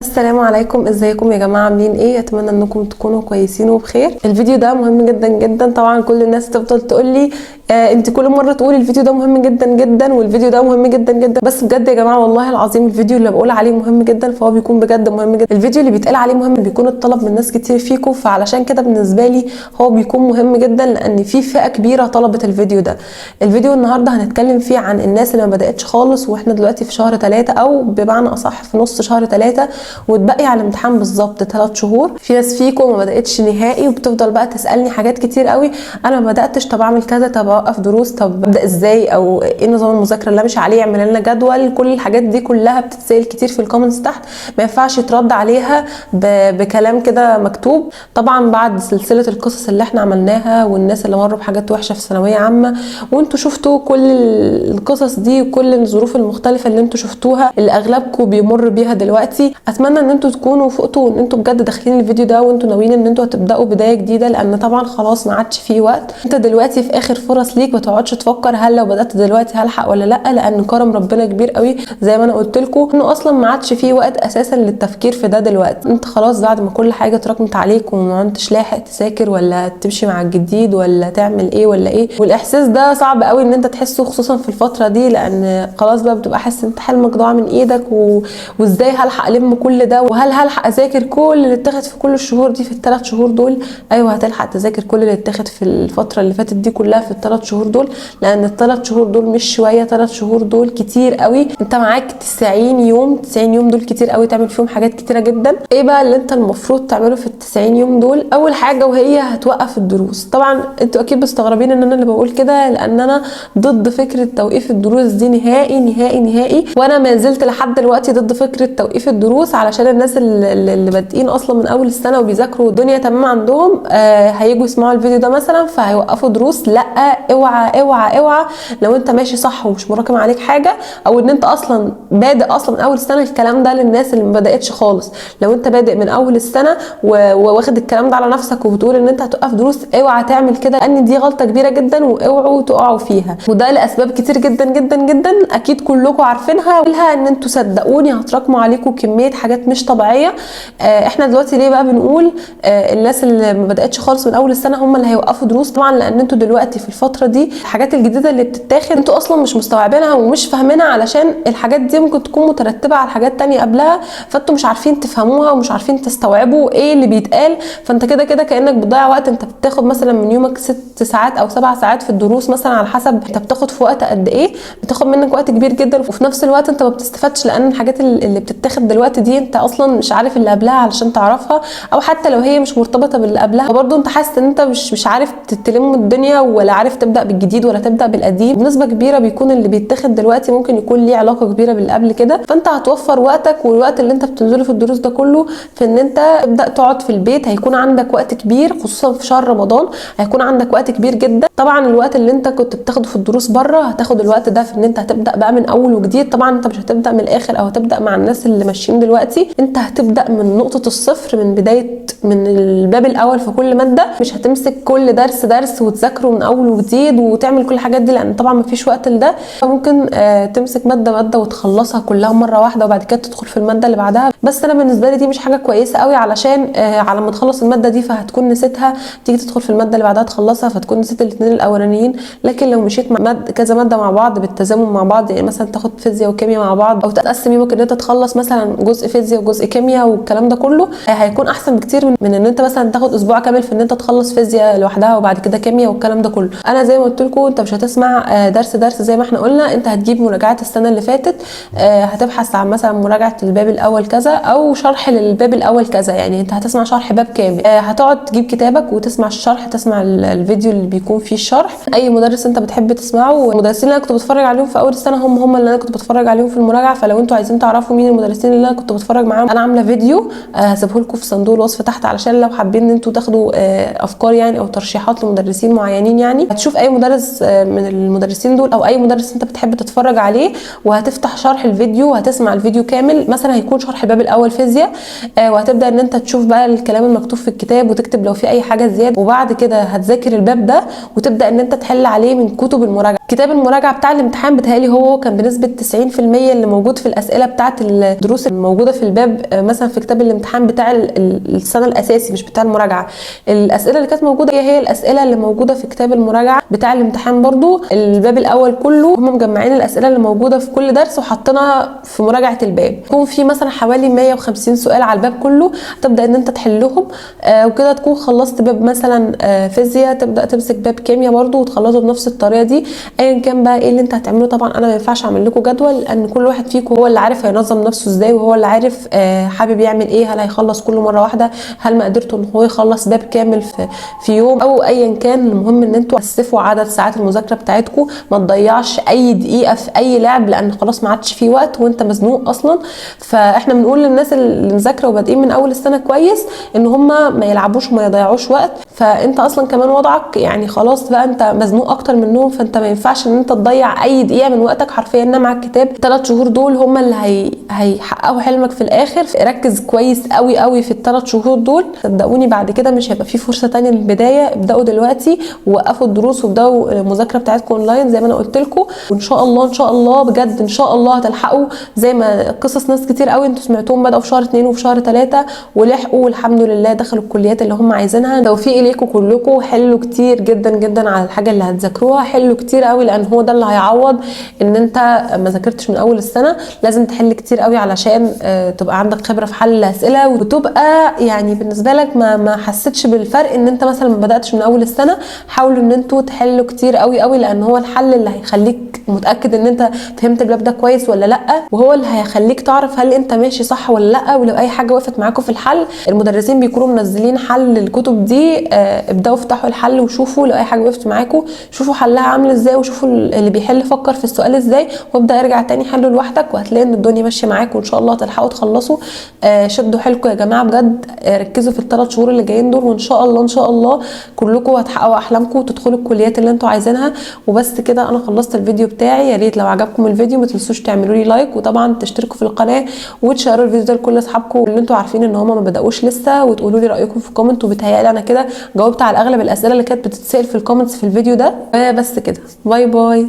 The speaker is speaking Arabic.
السلام عليكم، ازيكم يا جماعه؟ عاملين ايه؟ اتمنى انكم تكونوا كويسين وبخير. الفيديو ده مهم جدا جدا. طبعا كل الناس تفضل تقول لي انت كل مره تقولي الفيديو ده مهم جدا جدا والفيديو ده مهم جدا جدا، بس بجد يا جماعه والله العظيم الفيديو اللي بقول عليه مهم جدا فهو بيكون بجد مهم جدا. الفيديو اللي بيتقال عليه مهم بيكون الطلب من ناس كتير فيكم، فعلشان كده بالنسبه لي هو بيكون مهم جدا لان في فئه كبيره طلبت الفيديو ده. الفيديو النهارده هنتكلم فيه عن الناس اللي ما بداتش خالص، واحنا دلوقتي في شهر 3 او بمعنى اصح في نص شهر 3 وتبقي على الامتحان بالظبط 3 شهور. في ناس فيكم ما بداتش نهائي وبتفضل بقى تسالني حاجات كتير قوي، انا ما بداتش، طب اعمل كذا، طب اوقف دروس، طب ابدا ازاي، او ايه نظام المذاكره اللي امشي عليه، اعمل لنا جدول. كل الحاجات دي كلها بتتسال كتير في الكومنتس تحت، ما ينفعش يترد عليها بكلام كده مكتوب. طبعا بعد سلسله القصص اللي احنا عملناها والناس اللي مروا بحاجات وحشه في ثانويه عامه، وانتوا شفتوا كل القصص دي وكل الظروف المختلفه اللي انتوا شفتوها اللي اغلبكم بيمر بيها دلوقتي، اتمنى ان انتوا تكونوا فقتوا ان انتوا بجد داخلين الفيديو ده وانتوا ناويين ان انتوا هتبداوا بدايه جديده، لان طبعا خلاص ما عادش فيه وقت. انت دلوقتي في اخر فرص ليك، ما تقعدش تفكر هل لو بدات دلوقتي هلحق ولا لا، لان كرم ربنا كبير قوي زي ما انا قلت لكم انه اصلا ما عادش فيه وقت اساسا للتفكير في ده دلوقتي. انت خلاص بعد ما كل حاجه اتراكمت عليك وما انتش لاحق تذاكر ولا تمشي مع الجديد ولا تعمل ايه ولا ايه، والاحساس ده صعب قوي ان انت تحسه خصوصا في الفتره دي، لان خلاص بقى بتبقى حاسس انت حلمك ضاع من ايدك وازاي هلحق الم كل ده، وهل هلحق اذاكر كل اللي اتاخد في كل الشهور دي في ال3 شهور دول. ايوه هتلحق تذاكر كل اللي اتاخد في الفتره اللي فاتت دي كلها في ال3 شهور دول، لان ال3 شهور دول مش شويه، 3 شهور دول كتير قوي. انت معاك 90 يوم، 90 يوم دول كتير قوي تعمل فيهم حاجات كتيره جدا. ايه بقى اللي انت المفروض تعمله في ال90 يوم دول؟ اول حاجه وهي هتوقف الدروس. طبعا انتوا اكيد مستغربين ان انا اللي بقول كده، لان انا ضد فكره توقيف الدروس دي نهائي نهائي نهائي، وانا ما زلت لحد دلوقتي ضد فكره توقيف الدروس، علشان الناس اللي بادئين اصلا من اول السنه وبيذاكروا والدنيا تمام عندهم هيجوا يسمعوا الفيديو ده مثلا فهيوقفوا دروس. لا، اوعى اوعى اوعى. لو انت ماشي صح ومش مراكم عليك حاجه، او ان انت اصلا بادئ اصلا من اول السنه، الكلام ده للناس اللي ما بداتش خالص. لو انت بادئ من اول السنه واخد الكلام ده على نفسك وبتقول ان انت هتوقف دروس، اوعى تعمل كده، لان دي غلطه كبيره جدا واوعوا تقعوا فيها، وده لاسباب كتير جدا جدا جدا اكيد كلكم عارفينها، ان انتوا صدقوني هتراكموا عليكم كميه حاجات مش طبيعيه. احنا دلوقتي ليه بقى بنقول الناس اللي ما بداتش خالص من اول السنه هم اللي هيوقفوا دروس؟ طبعا لان انتوا دلوقتي في الفتره دي الحاجات الجديده اللي بتتاخد انتوا اصلا مش مستوعبينها ومش فاهمينها، علشان الحاجات دي ممكن تكون مترتبه على حاجات تانية قبلها، فانتوا مش عارفين تفهموها ومش عارفين تستوعبوا ايه اللي بيتقال. فانت كده كده كانك بتضيع وقت. انت بتاخد مثلا من يومك 6 ساعات او 7 ساعات في الدروس مثلا، على حسب انت بتاخد في وقت قد ايه، بتاخد منك وقت كبير جدا، وفي نفس الوقت انت ما بتستفادش، لان الحاجات اللي بتتاخد دلوقتي دي انت اصلا مش عارف اللي قبلها علشان تعرفها، او حتى لو هي مش مرتبطه باللي قبلها فبرضه انت حاسس ان انت مش عارف تلم الدنيا، ولا عارف تبدا بالجديد ولا تبدا بالقديم. بنسبه كبيره بيكون اللي بيتاخد دلوقتي ممكن يكون ليه علاقه كبيره باللي قبل كده، فانت هتوفر وقتك والوقت اللي انت بتنزله في الدروس ده كله في ان انت تبدا تقعد في البيت. هيكون عندك وقت كبير خصوصا في شهر رمضان، هيكون عندك وقت كبير جدا. طبعا الوقت اللي انت كنت بتاخده في الدروس بره هتاخد الوقت ده في ان انت هتبدا بقى من اول وجديد. طبعا انت مش هتبدا من الاخر او هتبدا مع الناس اللي ماشيين دلوقتي، انت هتبدا من نقطه الصفر، من بدايه، من الباب الاول في كل ماده. مش هتمسك كل درس درس وتذاكره من اول وجديد وتعمل كل الحاجات دي، لان طبعا مفيش وقت لده. ممكن تمسك ماده ماده وتخلصها كلها مره واحده وبعد كده تدخل في الماده اللي بعدها، بس انا بالنسبه لي دي مش حاجه كويسه قوي، علشان على ما تخلص الماده دي فهتكون نسيتها، تيجي تدخل في الماده اللي بعدها تخلصها فتكون نسيت الاثنين الاولانيين. لكن لو مشيت كذا ماده مع بعض بالتزامن مع بعض، يعني مثلا تاخد فيزياء وكيمياء مع بعض، او تقسم يومك ان انت تخلص مثلا جزء فيزياء وجزء كيمياء والكلام ده كله، هيكون احسن بكتير من ان انت مثلا تاخد اسبوع كامل في ان انت تخلص فيزياء لوحدها وبعد كده كيمياء والكلام ده كله. انا زي ما قلت لكم انت مش هتسمع درس درس زي ما احنا قلنا، انت هتجيب مراجعات السنه اللي فاتت، هتبحث عن مثلا مراجعه الباب الاول كذا او شرح للباب الاول كذا، يعني انت هتسمع شرح باب كامل، هتقعد تجيب كتابك وتسمع الشرح، تسمع الفيديو اللي بيكون فيه الشرح، اي مدرس انت بتحب تسمعه. المدرسين اللي انا كنت بتفرج عليهم في اول السنه هم اللي انا كنت بتفرج عليهم في المراجعه، فلو انتوا عايزين تعرفوا مين المدرسين اللي انا كنت بتفرج معاهم انا عامله فيديو هسيبه لكم في صندوق الوصف تحت، علشان لو حابين ان انتوا تاخدوا افكار يعني او ترشيحات لمدرسين معينين، يعني هتشوف اي مدرس من المدرسين دول او اي مدرس انت بتحب تتفرج عليه وهتفتح شرح الفيديو وهتسمع الفيديو كامل. مثلا هيكون شرح الباب الاول فيزياء، وهتبدا ان انت تشوف بقى الكلام المكتوب في الكتاب وتكتب لو في اي حاجه زياده، وبعد كده هتذاكر الباب ده وتبدا ان انت تحل عليه من كتب المراجعه. كتاب المراجعه بتاع الامتحان بتهيألي هو كان بنسبه 90% اللي موجود في الاسئله بتاعه الدروس الموجوده في الباب، مثلا في كتاب الامتحان بتاع السنه الاساسي مش بتاع المراجعه. الاسئله اللي كانت موجوده هي الاسئله اللي موجوده في كتاب المراجعه بتاع الامتحان برضو. الباب الاول كله هم مجمعين الاسئله اللي موجوده في كل درس وحاطينها في مراجعه الباب. يكون في مثلا حوالي 150 سؤال على الباب كله، تبدا ان انت تحلهم وكده تكون خلصت باب مثلا فيزياء، تبدا تمسك باب كيمياء برضو وتخلصه بنفس الطريقه دي. ايا كان بقى ايه اللي انت هتعمله. طبعا انا ما ينفعش اعمل لكم جدول لان كل واحد فيكم هو اللي عارف هينظم نفسه ازاي، وهو اللي عارف حابب يعمل ايه، هل هيخلص كله مره واحده، هل ما قدرته ان هو يخلص باب كامل في يوم او ايا كان. المهم ان انتوا تقسفوا عدد ساعات المذاكره بتاعتكم، ما تضيعش اي دقيقه في اي لعب لان خلاص ما عادش فيه وقت وانت مزنوق اصلا. فاحنا بنقول للناس اللي مذاكره وبادئين من اول السنه كويس ان هم ما يلعبوش وما يضيعوش وقت. فانت اصلا كمان وضعك يعني خلاص بقى انت مزنوق اكتر منهم، فانت ما ينفعش ان انت تضيع اي دقيقه من وقتك. حرفيا انما مع الكتاب 3 شهور دول هم اللي هيحققوا حلمك في الاخر. ركز كويس قوي قوي في ال3 شهور دول، صدقوني بعد كده مش هيبقى في فرصه ثانيه للبدايه. ابداوا دلوقتي ووقفوا الدروس وابداوا المذاكره بتاعتكم اونلاين زي ما انا قلت لكم، وان شاء الله ان شاء الله بجد ان شاء الله هتلحقوا. زي ما قصص ناس كتير قوي انتوا سمعتوهم بداوا في شهر 2 وفي شهر 3 ولحقوا والحمد لله دخلوا الكليات اللي هم عايزينها. توفيق ليكم كلكم، حلوا كتير جدا جدا على الحاجه اللي هتذاكروها، حلوا كتير قوي لان هو ده اللي هيعوض ان انت ما ذاكرتش من اول السنه. لازم تحل كتير قوي علشان تبقى عندك خبره في حل الاسئله، وتبقى يعني بالنسبه لك ما حسيتش بالفرق ان انت مثلا ما بداتش من اول السنه. حاولوا ان انتوا تحلوا كتير قوي قوي لان هو الحل اللي هيخليك متاكد ان انت فهمت الباب ده كويس ولا لا، وهو اللي هيخليك تعرف هل انت ماشي صح ولا لا. ولو اي حاجه وقفت معاكم في الحل المدرسين بيكونوا منزلين حل الكتب دي، ابداوا افتحوا الحل وشوفوا لو اي حاجه وقفت معاكم، شوفوا حلها عامل ازاي وشوفوا اللي بيحل فكر في السؤال ازاي، وابدا ارجع تاني حله لوحدك وهتلاقي ان الدنيا ماشيه معاكم وان شاء الله تلحقوا تخلصوا. شدوا حيلكم يا جماعه بجد، ركزوا في ال3 شهور اللي جايين دول وان شاء الله ان شاء الله كلكم هتحققوا احلامكم وتدخلوا الكليات اللي انتوا عايزينها. وبس كده انا خلصت الفيديو بتاعي. يا ريت لو عجبكم الفيديو ما تنسوش تعملوا لي لايك، وطبعا تشتركوا في القناه وتشيروا الفيديو ده لكل اصحابكم اللي انتوا عارفين ان هم ما بداوش لسه، وتقولوا لي رايكم في الكومنت. وبتهيالي انا كده جاوبت على اغلب الاسئله اللي كانت بتتسال في الكومنتس في الفيديو ده. بس كده، باي باي.